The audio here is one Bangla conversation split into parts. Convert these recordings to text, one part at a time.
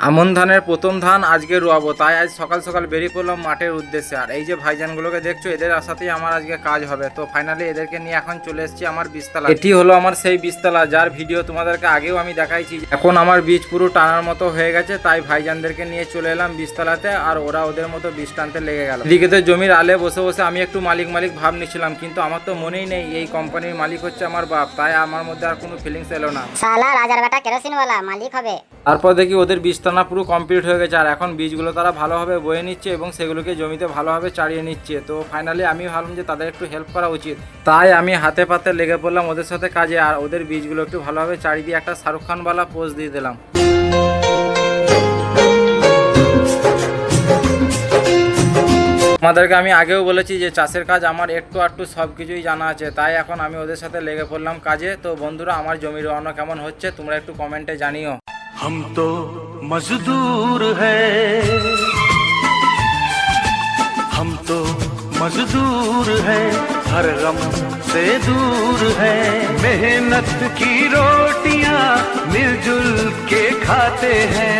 আমন ধানের প্রথম ধান আজকে রোয়াবো, তাই আজ সকাল সকাল বেরিয়ে পড়লাম মাঠের উদ্দেশ্যে। আর এই যে ভাইজানগুলোকে দেখছো, এদের আসাতেই আমার আজকে কাজ হবে। তো ফাইনালি এদেরকে নিয়ে এখন চলে এসেছি আমার বীজতলা। এটি হলো আমার সেই বীজতলা, যার ভিডিও তোমাদেরকে আগেও আমি দেখাইছি। এখন আমার বীজ পুরো টানার মতো হয়ে গেছে, তাই ভাইজানদেরকে নিয়ে চলে এলাম বীজতলাতে। আর ওরা ওদের মতো বীজ টানতে লেগে গেল। এদিকে তো জমির আলে বসে বসে আমি একটু মালিক মালিক ভাব নিচ্ছিলাম, কিন্তু আমার তো মনেই নেই এই কোম্পানির মালিক হচ্ছে আমার বাপ। তাই আমার মধ্যে আর কোনো ফিলিংস এলো না। শালা রাজার বেটা কেরোসিনওয়ালা মালিক হবে। তারপর দেখি ওদের বীজ টানা পুরো কমপ্লিট হয়ে গেছে। আর এখন বীজগুলো তারা ভালোভাবে বয়ে নিচ্ছে এবং সেগুলোকে জমিতে ভালোভাবে চাড়িয়ে নিচ্ছে। তো ফাইনালি আমি ভাবলাম যে তাদের একটু হেল্প করা উচিত, তাই আমি হাতে পাতে লেগে পড়লাম ওদের সাথে কাজে। আর ওদের বীজগুলো একটু ভালোভাবে চাড়িয়ে দিয়ে একটা শাহরুখ খানওয়ালা পোজ দিয়ে দিলাম। আমাদেরকে আমি আগেও বলেছি যে চাষের কাজ আমার একটু আধটু সব কিছুই জানা আছে, তাই এখন আমি ওদের সাথে লেগে পড়লাম কাজে। তো বন্ধুরা, আমার জমি রোয়ানো কেমন হচ্ছে তোমরা একটু কমেন্টে জানিও। हम तो मजदूर हैं, हम तो मजदूर हैं, हर गम से दूर हैं, मेहनत की रोटियां मिलजुल के खाते हैं।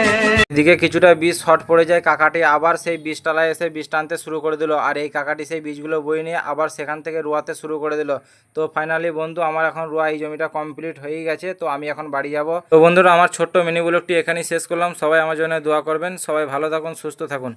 এদিকে কিছুটা বীজ শর্ট পড়ে যায়, কাকাটি আবার সেই বীজতলায় এসে বীজ টানতে শুরু করে দিল। আর এই কাকাটি সেই বীজগুলো বয়ে নিয়ে আবার সেখান থেকে রোয়াতে শুরু করে দিল। তো ফাইনালি বন্ধু, আমার এখন রোয়া এই জমিটা কমপ্লিট হয়েই গেছে। তো আমি এখন বাড়ি যাব। তো বন্ধুরা, আমার ছোট্ট মিনি ব্লগটি এখানেই শেষ করলাম। সবাই আমার জন্য দোয়া করবেন। সবাই ভালো থাকুন, সুস্থ থাকুন।